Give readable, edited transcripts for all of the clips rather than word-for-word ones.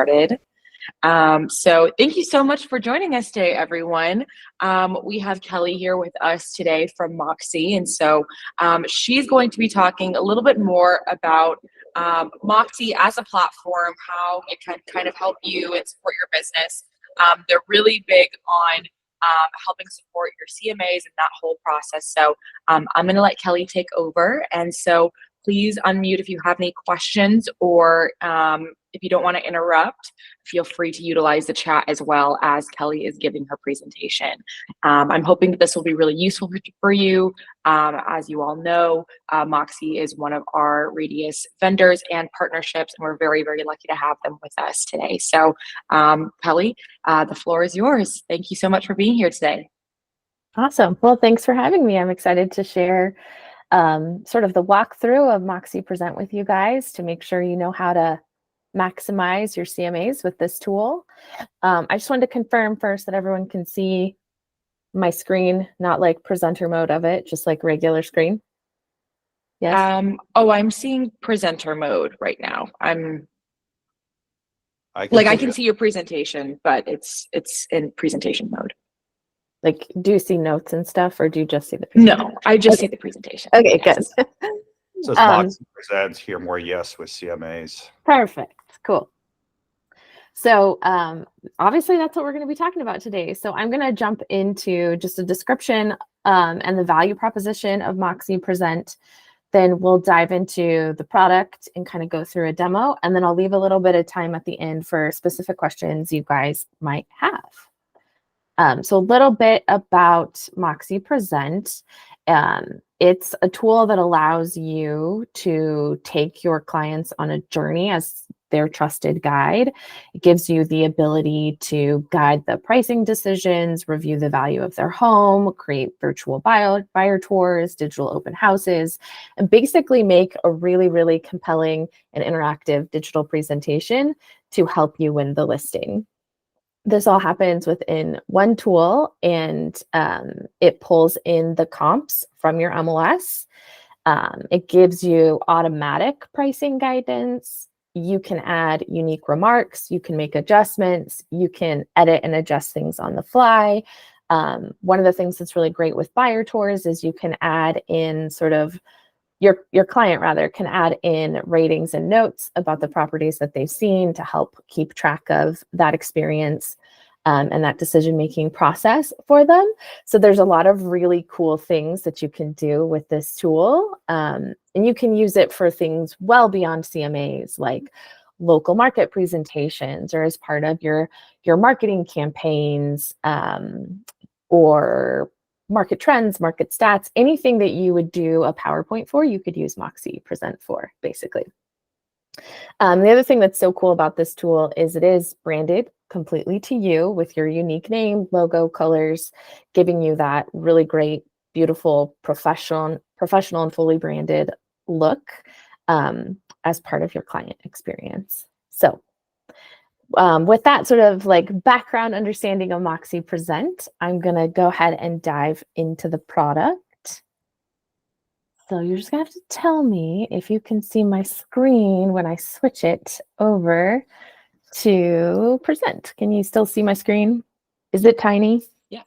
Started. So thank you so much for joining us today, everyone. We have Kelly here with us today from Moxi, and so she's going to be talking a little bit more about Moxi as a platform, how it can kind of help you and support your business. They're really big on helping support your CMAs and that whole process. So I'm going to let Kelly take over, and so please unmute if you have any questions, or if you don't want to interrupt, feel free to utilize the chat as well as Kelly is giving her presentation. I'm hoping that this will be really useful for you. As you all know, Moxi is one of our Radius vendors and partnerships, and we're very, very lucky to have them with us today. So Kelly, the floor is yours. Thank you so much for being here today. Awesome. Well, thanks for having me. I'm excited to share sort of the walkthrough of Moxi Present with you guys to make sure you know how to maximize your CMAs with this tool. I just wanted to confirm first that everyone can see my screen, not like presenter mode of it, just like regular screen. Yes. Oh, I'm seeing presenter mode right now. I can see your presentation, but it's in presentation mode. Like, do you see notes and stuff, or do you just see the presentation? No, I just see the presentation. Okay, yes. Good. So it's Moxi Presents, hear more yes with CMAs. Perfect. Cool. So obviously that's what we're going to be talking about today. So I'm going to jump into just a description and the value proposition of Moxi Present. Then we'll dive into the product and kind of go through a demo. And then I'll leave a little bit of time at the end for specific questions you guys might have. So a little bit about Moxi Present. It's a tool that allows you to take your clients on a journey as their trusted guide. It gives you the ability to guide the pricing decisions, review the value of their home, create virtual buyer tours, digital open houses, and basically make a really, really compelling and interactive digital presentation to help you win the listing. This all happens within one tool, and it pulls in the comps from your MLS. It gives you automatic pricing guidance. You can add unique remarks. You can make adjustments. You can edit and adjust things on the fly. One of the things that's really great with buyer tours is you can add in sort of your client rather can add in ratings and notes about the properties that they've seen to help keep track of that experience and that decision-making process for them. So there's a lot of really cool things that you can do with this tool. And you can use it for things well beyond CMAs, like local market presentations or as part of your marketing campaigns, or market trends, market stats, anything that you would do a PowerPoint for, you could use Moxi Present for, basically. The other thing that's so cool about this tool is it is branded completely to you with your unique name, logo, colors, giving you that really great, beautiful, professional and fully branded look as part of your client experience. So with that sort of like background understanding of Moxi Present, I'm going to go ahead and dive into the product. So you're just going to have to tell me if you can see my screen when I switch it over to Present. Can you still see my screen? Is it tiny? Yeah.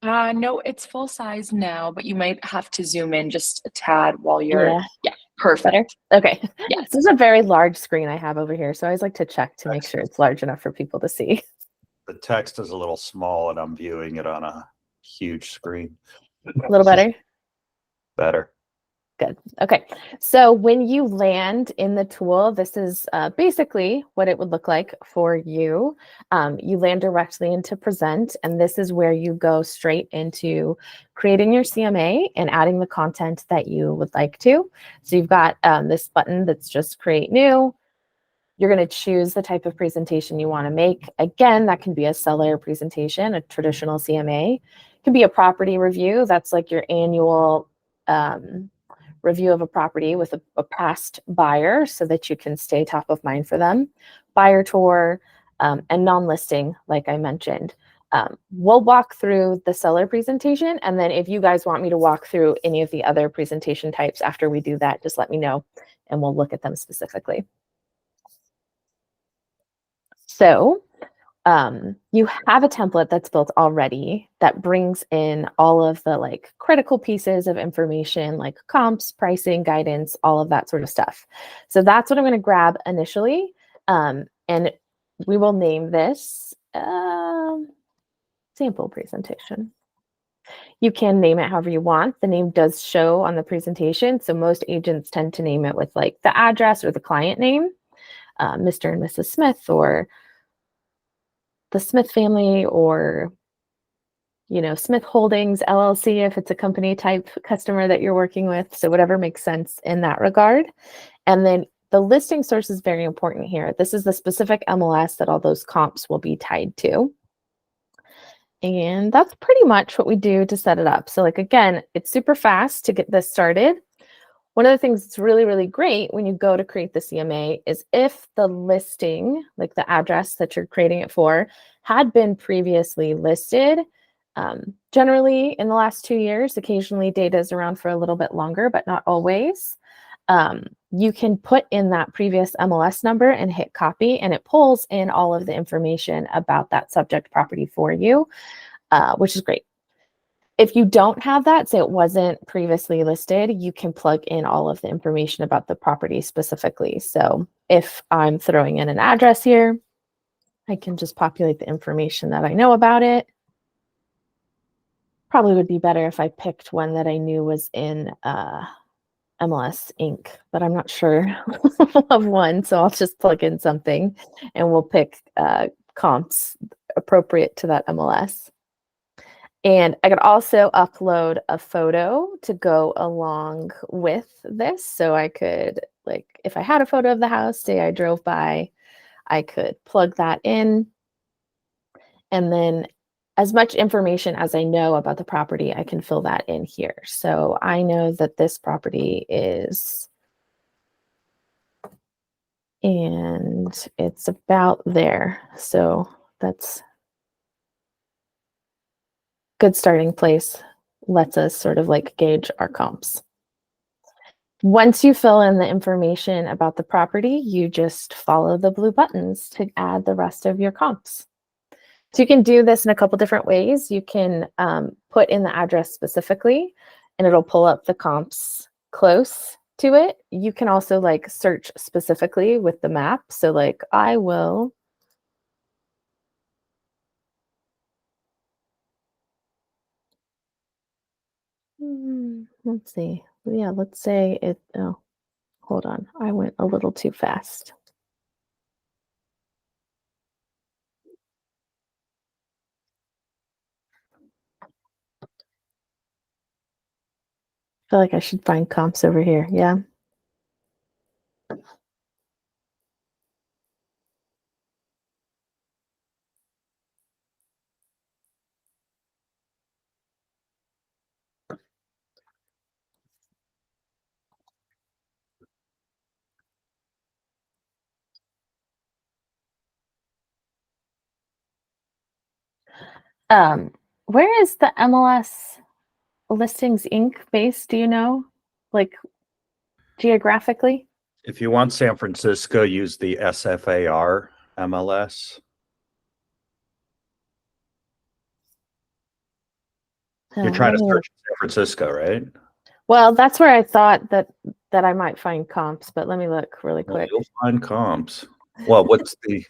No, it's full size now, but you might have to zoom in just a tad while you're, yeah, perfect. Better? Okay. Yes. This is a very large screen I have over here, so I always like to check to make sure it's large enough for people to see. The text is a little small and I'm viewing it on a huge screen. A little better? Better. Good. Okay. So when you land in the tool, this is basically what it would look like for you. You land directly into Present, and this is where you go straight into creating your CMA and adding the content that you would like to. So you've got this button that's just Create New. You're going to choose the type of presentation you want to make. Again, that can be a seller presentation, a traditional CMA. It can be a property review. That's like your annual review of a property with a past buyer so that you can stay top of mind for them. Buyer tour and non-listing, like I mentioned. We'll walk through the seller presentation, and then if you guys want me to walk through any of the other presentation types after we do that, just let me know and we'll look at them specifically. So you have a template that's built already that brings in all of the like critical pieces of information like comps, pricing, guidance, all of that sort of stuff. So that's what I'm going to grab initially. And we will name this sample presentation. You can name it however you want. The name does show on the presentation. So most agents tend to name it with like the address or the client name, Mr. and Mrs. Smith, or the Smith family, or Smith Holdings LLC if it's a company type customer that you're working with. So whatever makes sense in that regard. And then the listing source is very important here. This is the specific MLS that all those comps will be tied to. And that's pretty much what we do to set it up. So like, again, it's super fast to get this started. One of the things that's really, really great when you go to create the CMA is if the listing, like the address that you're creating it for, had been previously listed. Generally in the last 2 years, occasionally data is around for a little bit longer, but not always. You can put in that previous MLS number and hit copy, and it pulls in all of the information about that subject property for you, which is great. If you don't have that, say it wasn't previously listed, you can plug in all of the information about the property specifically. So if I'm throwing in an address here, I can just populate the information that I know about it. Probably would be better if I picked one that I knew was in MLS Inc., but I'm not sure of one. So I'll just plug in something and we'll pick comps appropriate to that MLS. And I could also upload a photo to go along with this. So I could, like, if I had a photo of the house, say I drove by, I could plug that in. And then as much information as I know about the property, I can fill that in here. So I know that this property is, and it's about there. So that's good starting place, lets us sort of like gauge our comps. Once you fill in the information about the property, you just follow the blue buttons to add the rest of your comps. So you can do this in a couple different ways. You can put in the address specifically, and it'll pull up the comps close to it. You can also like search specifically with the map. So like I will let's see. Yeah, let's say it, oh, hold on. I went a little too fast. I feel like I should find comps over here. Yeah. Where is the MLS Listings Inc. based? Do you know, like geographically? If you want San Francisco, use the SFAR MLS. You're trying to search San Francisco, right? Well, that's where I thought that I might find comps, but let me look really quick. You'll find comps. Well, what's the?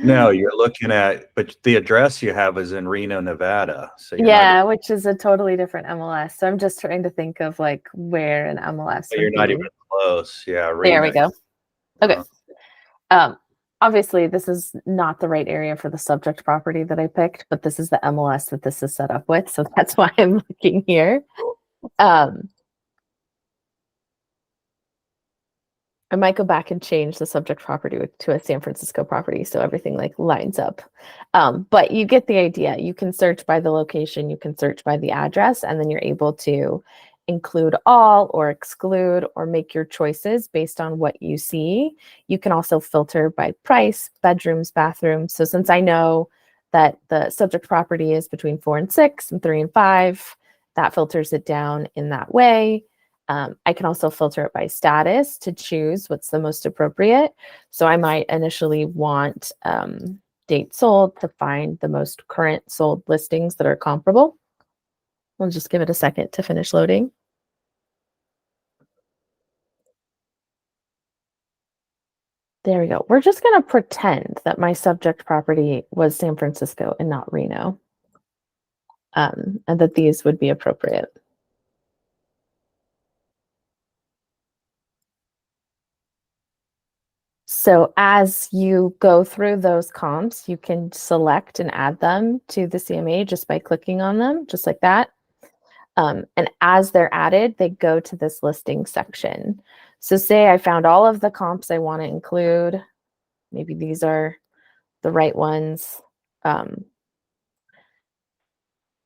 No, you're looking at, but the address you have is in Reno, Nevada. So yeah, which is a totally different MLS. So I'm just trying to think of like where an MLS. You're not even close. Yeah, Reno. There we go. Okay. Obviously, this is not the right area for the subject property that I picked, but this is the MLS that this is set up with. So that's why I'm looking here. I might go back and change the subject property to a San Francisco property so everything like lines up. But you get the idea. You can search by the location, you can search by the address, and then you're able to include all or exclude or make your choices based on what you see. You can also filter by price, bedrooms, bathrooms. So since I know that the subject property is between 4 and 6 and 3 and 5, that filters it down in that way. I can also filter it by status to choose what's the most appropriate. So I might initially want date sold to find the most current sold listings that are comparable. We'll just give it a second to finish loading. There we go. We're just going to pretend that my subject property was San Francisco and not Reno, and that these would be appropriate. So as you go through those comps, you can select and add them to the CMA just by clicking on them, just like that. And as they're added, they go to this listing section. So say I found all of the comps I want to include. Maybe these are the right ones. Then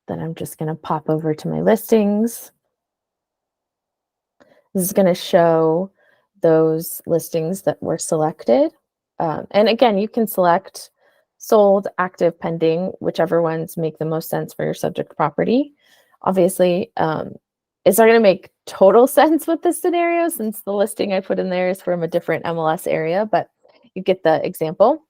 I'm just going to pop over to my listings. This is going to show those listings that were selected. And again, you can select sold, active, pending, whichever ones make the most sense for your subject property. Obviously, it's not going to make total sense with this scenario since the listing I put in there is from a different MLS area, but you get the example.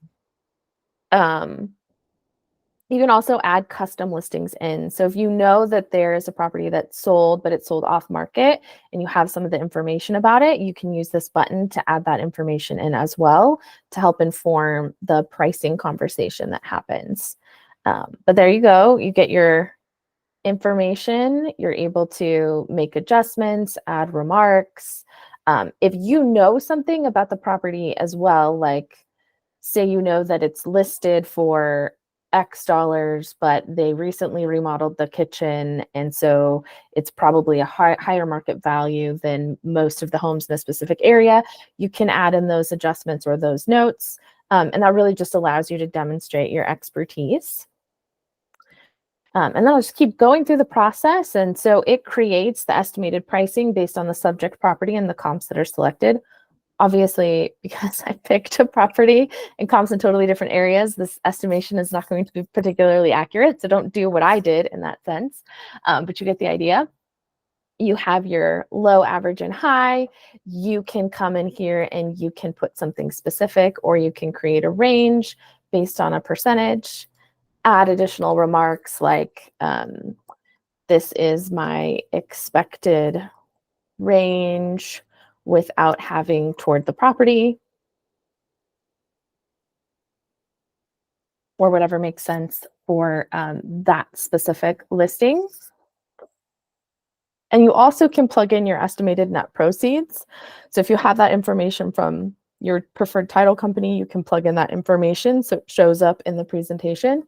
You can also add custom listings in. So if you know that there is a property that's sold, but it's sold off market and you have some of the information about it, you can use this button to add that information in as well to help inform the pricing conversation that happens. But there you go. You get your information. You're able to make adjustments, add remarks. If you know something about the property as well, like say you know that it's listed for X dollars, but they recently remodeled the kitchen, and so it's probably a higher market value than most of the homes in a specific area, you can add in those adjustments or those notes, and that really just allows you to demonstrate your expertise. And then I'll just keep going through the process, and so it creates the estimated pricing based on the subject property and the comps that are selected. Obviously, because I picked a property and comps in totally different areas, this estimation is not going to be particularly accurate. So don't do what I did in that sense, but you get the idea. You have your low, average, and high. You can come in here and you can put something specific, or you can create a range based on a percentage, add additional remarks like this is my expected range without having toured the property, or whatever makes sense for that specific listing. And you also can plug in your estimated net proceeds. So if you have that information from your preferred title company, you can plug in that information so it shows up in the presentation.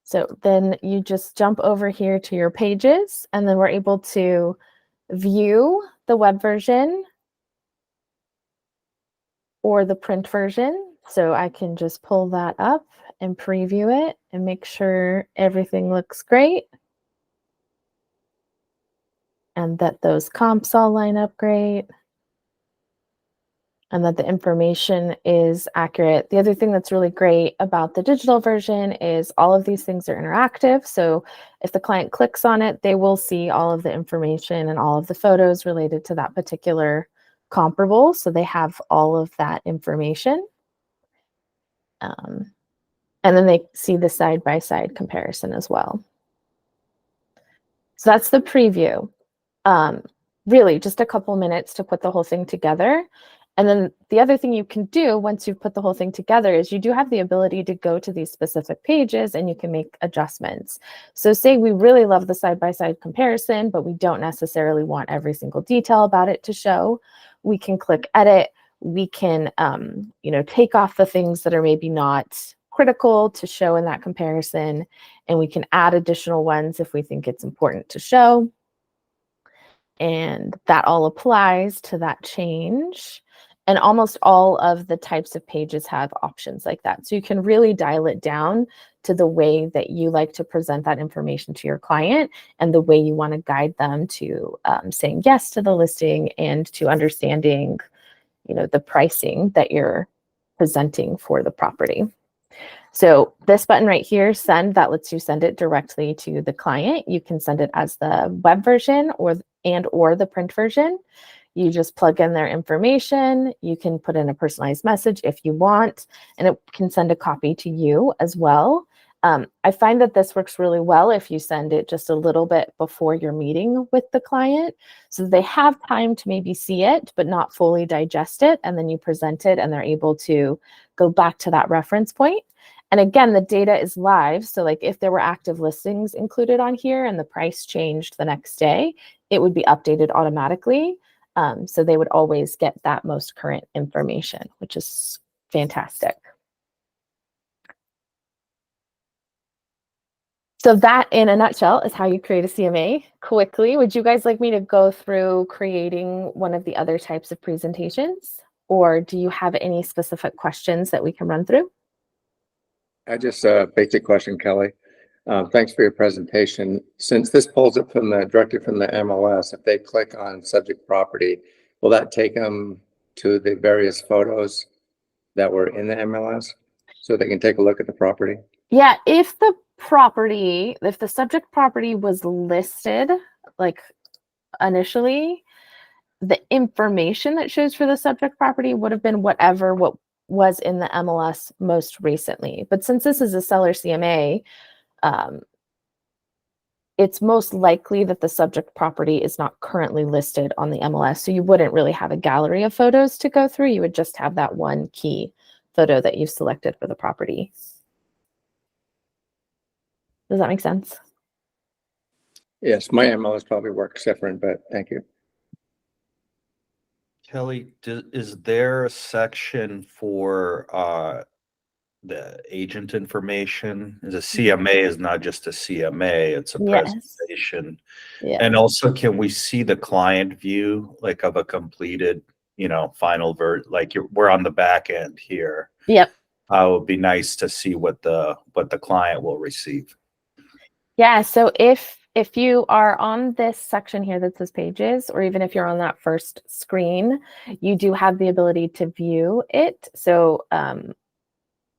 So then you just jump over here to your pages, and then we're able to view the web version or the print version. So I can just pull that up and preview it and make sure everything looks great and that those comps all line up great and that the information is accurate. The other thing that's really great about the digital version is all of these things are interactive. So if the client clicks on it, they will see all of the information and all of the photos related to that particular comparable. So they have all of that information. And then they see the side-by-side comparison as well. So that's the preview. Really, just a couple minutes to put the whole thing together. And then the other thing you can do once you've put the whole thing together is you do have the ability to go to these specific pages and you can make adjustments. So say we really love the side-by-side comparison, but we don't necessarily want every single detail about it to show. We can click edit. We can take off the things that are maybe not critical to show in that comparison, and we can add additional ones if we think it's important to show. And that all applies to that change. And almost all of the types of pages have options like that. So you can really dial it down to the way that you like to present that information to your client and the way you want to guide them to saying yes to the listing and to understanding, the pricing that you're presenting for the property. So this button right here, send, that lets you send it directly to the client. You can send it as the web version or and or the print version. You just plug in their information. You can put in a personalized message if you want, and it can send a copy to you as well. I find that this works really well if you send it just a little bit before your meeting with the client, so they have time to maybe see it, but not fully digest it. And then you present it and they're able to go back to that reference point. And again, the data is live. So like if there were active listings included on here and the price changed the next day, it would be updated automatically. So they would always get that most current information, which is fantastic. So that, in a nutshell, is how you create a CMA quickly. Would you guys like me to go through creating one of the other types of presentations? Or do you have any specific questions that we can run through? I just a basic question, Kelly. Thanks for your presentation. Since this pulls it from directly from the MLS, if they click on subject property, will that take them to the various photos that were in the MLS so they can take a look at the property? Yeah, if the subject property was listed like initially, the information that shows for the subject property would have been what was in the MLS most recently. But since this is a seller CMA, it's most likely that the subject property is not currently listed on the MLS. So you wouldn't really have a gallery of photos to go through. You would just have that one key photo that you've selected for the property. Does that make sense? Yes, my MLS probably works different, but thank you. Kelly, is there a section for the agent information? Is a CMA is not just a CMA, it's a presentation. Yeah. And also, can we see the client view, like of a completed, final like we're on the back end here. Yep. It would be nice to see what the client will receive. Yeah, so if you are on this section here that says pages, or even if you're on that first screen, you do have the ability to view it. So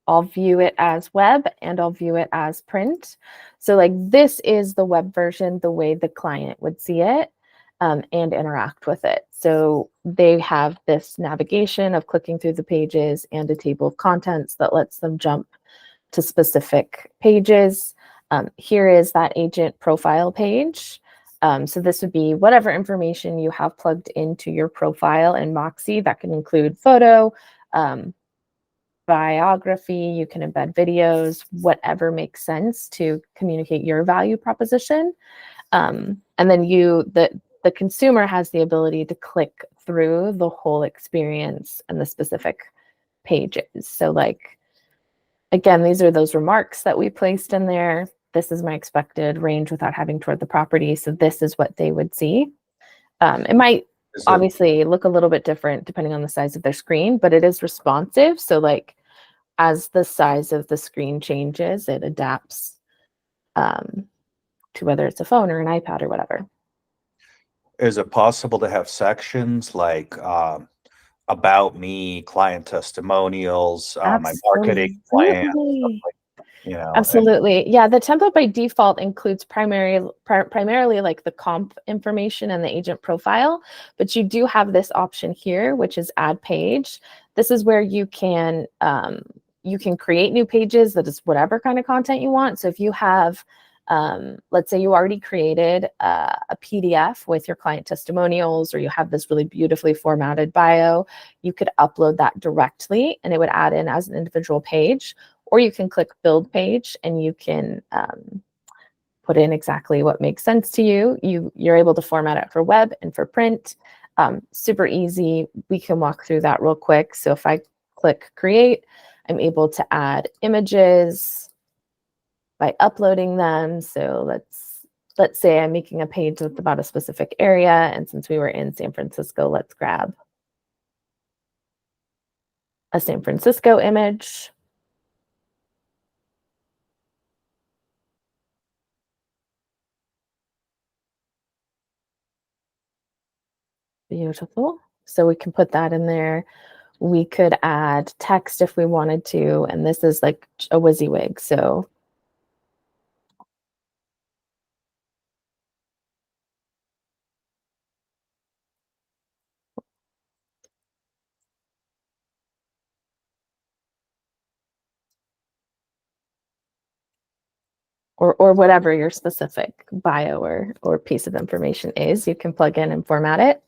I'll view it as web and I'll view it as print. So like this is the web version, the way the client would see it and interact with it. So they have this navigation of clicking through the pages and a table of contents that lets them jump to specific pages. Here is that agent profile page. So this would be whatever information you have plugged into your profile in Moxi. That can include photo, biography, you can embed videos, whatever makes sense to communicate your value proposition. And then the consumer has the ability to click through the whole experience and the specific pages. So like, again, these are those remarks that we placed in there. This is my expected range without having toured the property. So this is what they would see. It might obviously look a little bit different depending on the size of their screen, but it is responsive. So like as the size of the screen changes, it adapts to whether it's a phone or an iPad or whatever. Is it possible to have sections like about me, client testimonials, my marketing plan, Absolutely. Yeah, the template by default includes primarily like the comp information and the agent profile, but you do have this option here, which is add page. This is where you can create new pages that is whatever kind of content you want. So if you have, let's say you already created a PDF with your client testimonials, or you have this really beautifully formatted bio, you could upload that directly and it would add in as an individual page. Or you can click build page and you can put in exactly what makes sense to you. You're able to format it for web and for print. Super easy. We can walk through that real quick. So if I click create, I'm able to add images by uploading them. So let's say I'm making a page that's about a specific area. And since we were in San Francisco, let's grab a San Francisco image. Beautiful. So we can put that in there. We could add text if we wanted to, and this is like a WYSIWYG. So or whatever your specific bio or piece of information is, you can plug in and format it.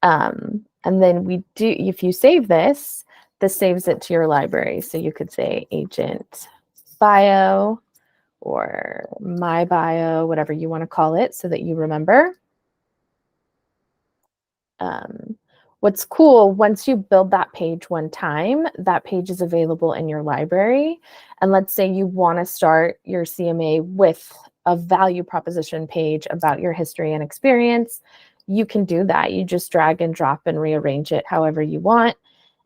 And then if you save this saves it to your library. So you could say agent bio or my bio, whatever you want to call it, so that you remember. What's cool, once you build that page one time, that page is available in your library. And let's say you want to start your CMA with a value proposition page about your history and experience, you can do that. You just drag and drop and rearrange it however you want.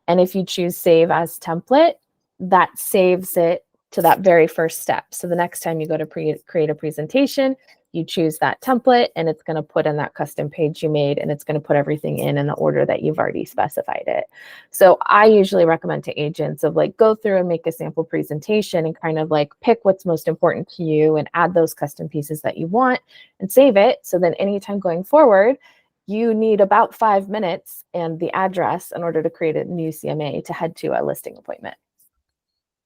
And if you choose save as template, that saves it to that very first step. So the next time you go to create a presentation, you choose that template and it's going to put in that custom page you made, and it's going to put everything in the order that you've already specified it. So I usually recommend to agents of like, go through and make a sample presentation and kind of like pick what's most important to you and add those custom pieces that you want and save it. So then anytime going forward, you need about 5 minutes and the address in order to create a new CMA to head to a listing appointment.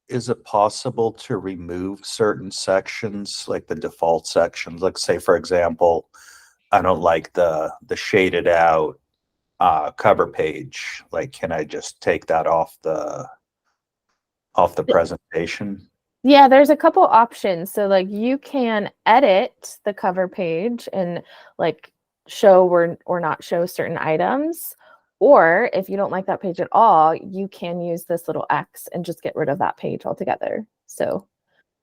Is it possible to remove certain sections, like the default sections? Let's say, for example, I don't like the shaded out cover page. Like, can I just take that off the presentation? Yeah, there's a couple options. So like you can edit the cover page and like show or not show certain items. Or if you don't like that page at all, you can use this little X and just get rid of that page altogether. So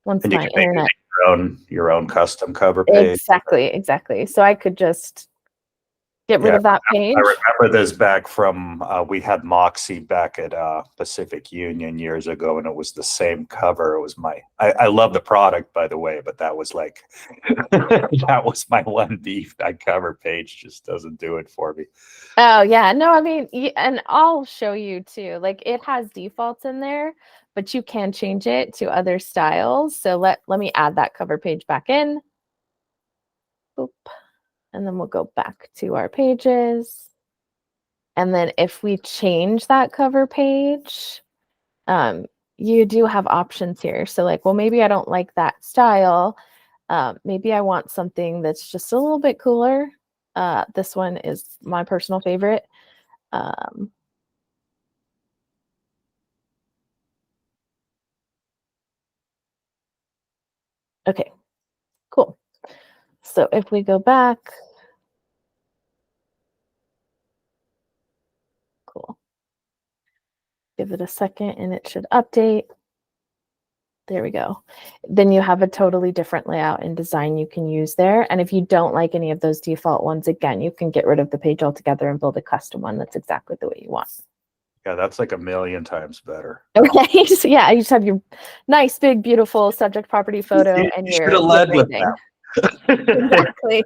once And you my can make internet, your own custom cover page. exactly. So I could just get rid of that page. I remember this back from we had Moxi back at Pacific Union years ago, and it was the same cover. It was I love the product, by the way, but that was like that was my one beef. That cover page just doesn't do it for me. Oh yeah, no, I mean, and I'll show you too. Like it has defaults in there, but you can change it to other styles. So let me add that cover page back in. Boop. And then we'll go back to our pages. And then if we change that cover page, you do have options here. So like, well, maybe I don't like that style. Maybe I want something that's just a little bit cooler. This one is my personal favorite. Okay, cool. So if we go back, cool. Give it a second and it should update. There we go. Then you have a totally different layout and design you can use there. And if you don't like any of those default ones, again, you can get rid of the page altogether and build a custom one that's exactly the way you want. Yeah, that's like a million times better. Okay, so yeah, you just have your nice, big, beautiful subject property photo and you your should have led with rating. that. Exactly.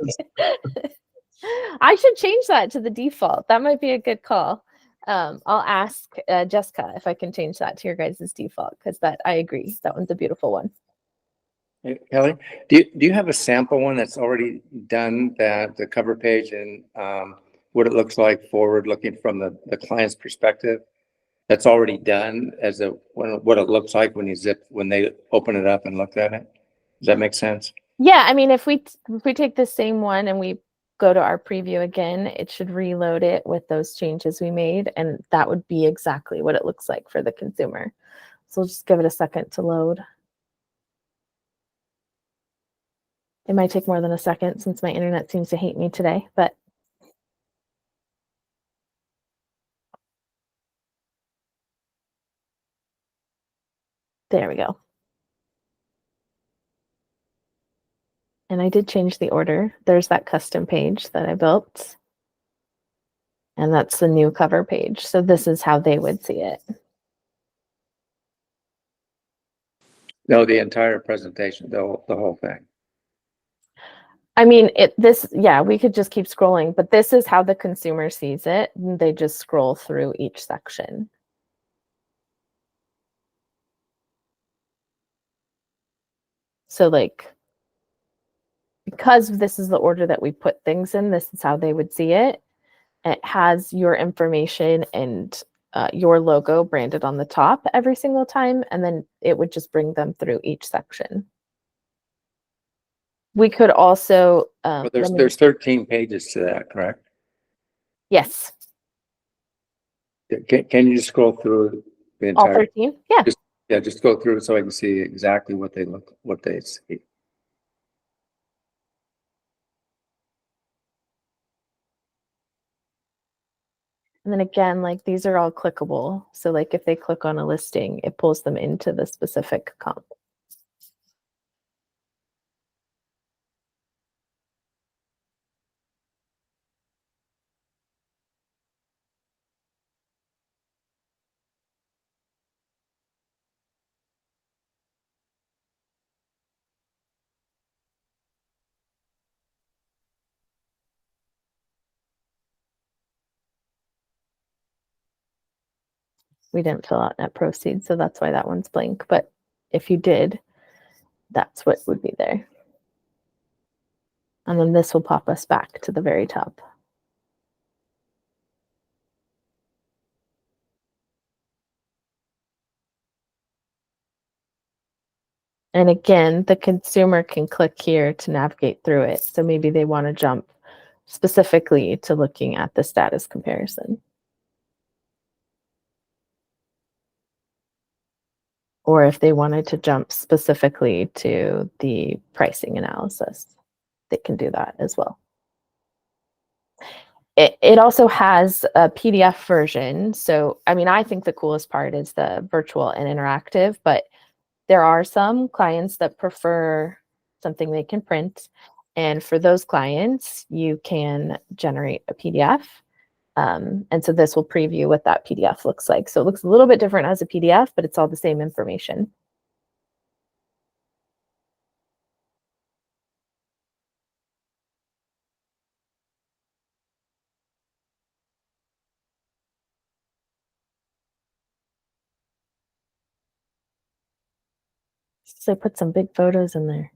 I should change that to the default. That might be a good call. I'll ask Jessica if I can change that to your guys' default, because I agree. That one's a beautiful one. Hey, Kelly, do you have a sample one that's already done, that the cover page and what it looks like forward looking from the client's perspective? That's already done as what it looks like when they open it up and look at it. Does that make sense? Yeah, I mean, if we take the same one and we go to our preview again, it should reload it with those changes we made, and that would be exactly what it looks like for the consumer. So we'll just give it a second to load. It might take more than a second since my internet seems to hate me today, but there we go. And I did change the order. There's that custom page that I built. And that's the new cover page. So this is how they would see it. No, the entire presentation, the whole thing. I mean, yeah, we could just keep scrolling, but this is how the consumer sees it. They just scroll through each section. So like, because this is the order that we put things in, this is how they would see it. It has your information and your logo branded on the top every single time, and then it would just bring them through each section. We could also, But there's 13 pages to that, correct? yes, Can you just scroll through the all entire? 13. Yeah. Just go through it so I can see exactly what they see. And then again, like these are all clickable. So like if they click on a listing, it pulls them into the specific comp. We didn't fill out net proceeds, so that's why that one's blank. But if you did, that's what would be there. And then this will pop us back to the very top. And again, the consumer can click here to navigate through it. So maybe they want to jump specifically to looking at the status comparison. Or if they wanted to jump specifically to the pricing analysis, they can do that as well. It also has a PDF version. So, I mean, I think the coolest part is the virtual and interactive, but there are some clients that prefer something they can print. And for those clients, you can generate a PDF. And so this will preview what that PDF looks like. So it looks a little bit different as a PDF, but it's all the same information. So put some big photos in there.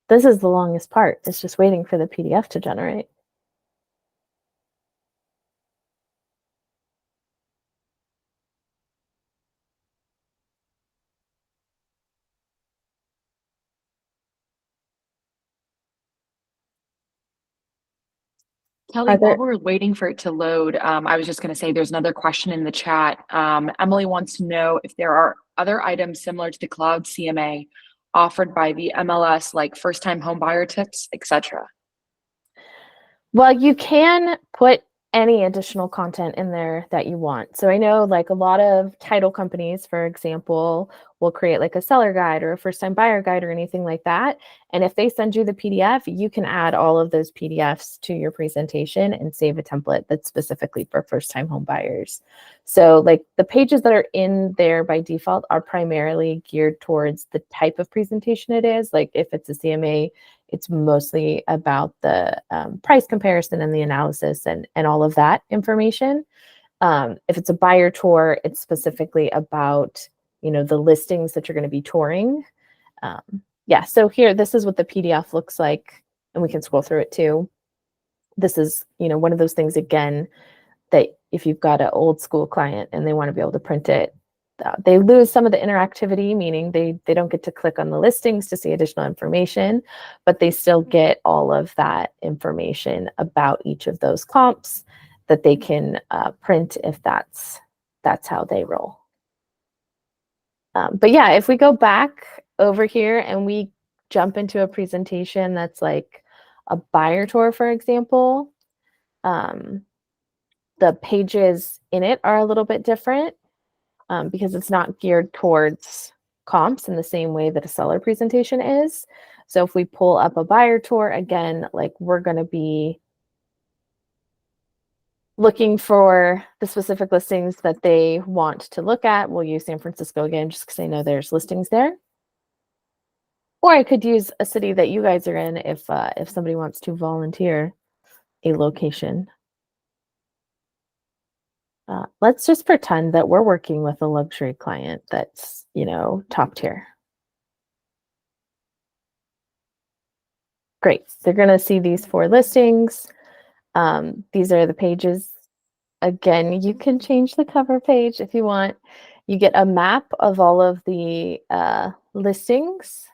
This is the longest part. It's just waiting for the PDF to generate. Kelly, while we're waiting for it to load, I was just going to say there's another question in the chat. Emily wants to know if there are other items similar to the cloud CMA offered by the MLS, like first-time home buyer tips, etc. Well, you can put any additional content in there that you want. So I know like a lot of title companies, for example, will create like a seller guide or a first time buyer guide or anything like that. And if they send you the PDF, you can add all of those PDFs to your presentation and save a template that's specifically for first time home buyers. So like the pages that are in there by default are primarily geared towards the type of presentation it is. Like if it's a CMA, it's mostly about the price comparison and the analysis and all of that information. If it's a buyer tour, it's specifically about, you know, the listings that you're going to be touring. Yeah, so here, this is what the PDF looks like, and we can scroll through it too. This is, you know, one of those things, again, that if you've got an old school client and they want to be able to print it, they lose some of the interactivity, meaning they don't get to click on the listings to see additional information, but they still get all of that information about each of those comps that they can print if that's how they roll. But yeah, if we go back over here and we jump into a presentation that's like a buyer tour, for example, the pages in it are a little bit different. Because it's not geared towards comps in the same way that a seller presentation is. So if we pull up a buyer tour, again, like we're going to be looking for the specific listings that they want to look at, we'll use San Francisco again, just because I know there's listings there. Or I could use a city that you guys are in if somebody wants to volunteer a location. Let's just pretend that we're working with a luxury client that's, you know, top tier. Great. They're going to see these 4 listings. These are the pages. Again, you can change the cover page if you want. You get a map of all of the listings,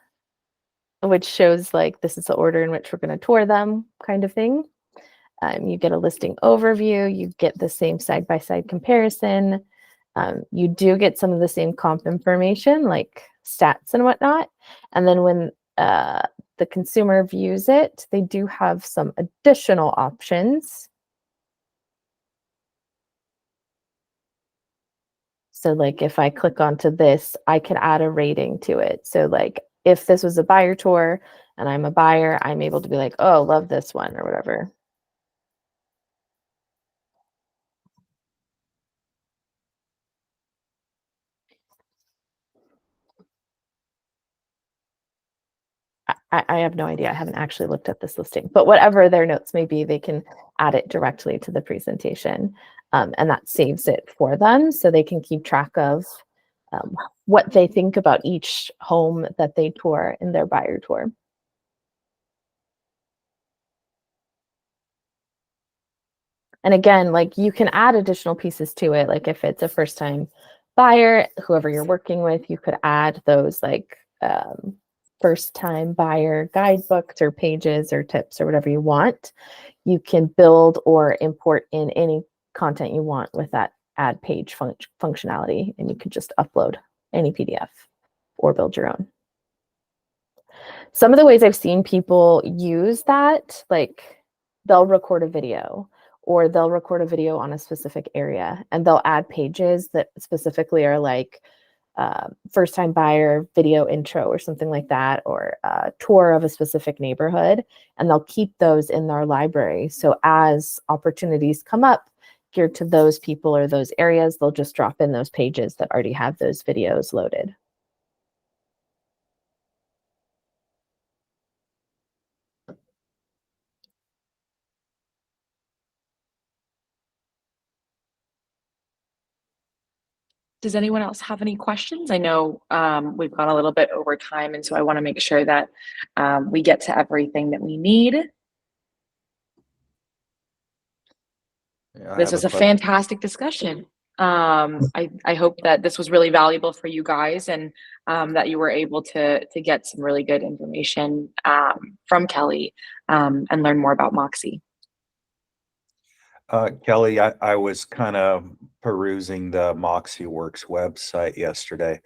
which shows like this is the order in which we're going to tour them, kind of thing. You get a listing overview. You get the same side-by-side comparison. You do get some of the same comp information like stats and whatnot. And then when the consumer views it, they do have some additional options. So like if I click onto this, I can add a rating to it. So like if this was a buyer tour and I'm a buyer, I'm able to be like, oh, love this one or whatever. I have no idea. I haven't actually looked at this listing, but whatever their notes may be, they can add it directly to the presentation. And that saves it for them so they can keep track of what they think about each home that they tour in their buyer tour. And again, like you can add additional pieces to it. Like if it's a first time buyer, whoever you're working with, you could add those like first time buyer guidebooks or pages or tips or whatever you want. You can build or import in any content you want with that add page functionality, and you can just upload any PDF or build your own. Some of the ways I've seen people use that, like they'll record a video or they'll record a video on a specific area and they'll add pages that specifically are like first time buyer video intro or something like that, or a tour of a specific neighborhood, and they'll keep those in their library. So as opportunities come up geared to those people or those areas, they'll just drop in those pages that already have those videos loaded. Does anyone else have any questions? I know we've gone a little bit over time, and so I want to make sure that we get to everything that we need. Yeah, This was a fantastic discussion. I hope that this was really valuable for you guys, and that you were able to get some really good information from Kelly and learn more about Moxi. Kelly, I was kind of perusing the Moxi Works website yesterday.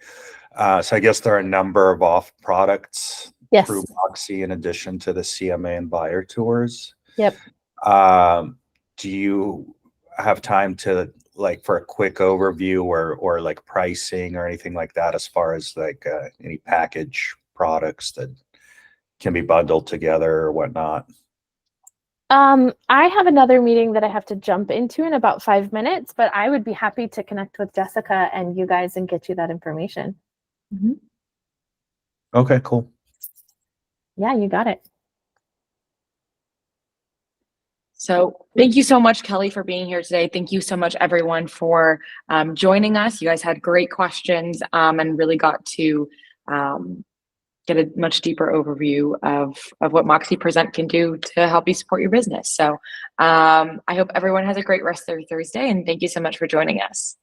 So I guess there are a number of off products through Moxi in addition to the CMA and buyer tours. Yep. Do you have time to like for a quick overview or like pricing or anything like that as far as like any package products that can be bundled together or whatnot? I have another meeting that I have to jump into in about 5 minutes, but I would be happy to connect with Jessica and you guys and get you that information. Mm-hmm. Okay, cool. Yeah, you got it. So thank you so much, Kelly, for being here today. Thank you so much, everyone, for joining us. You guys had great questions and really got to get a much deeper overview of what Moxi Present can do to help you support your business. So I hope everyone has a great rest of their Thursday, and thank you so much for joining us.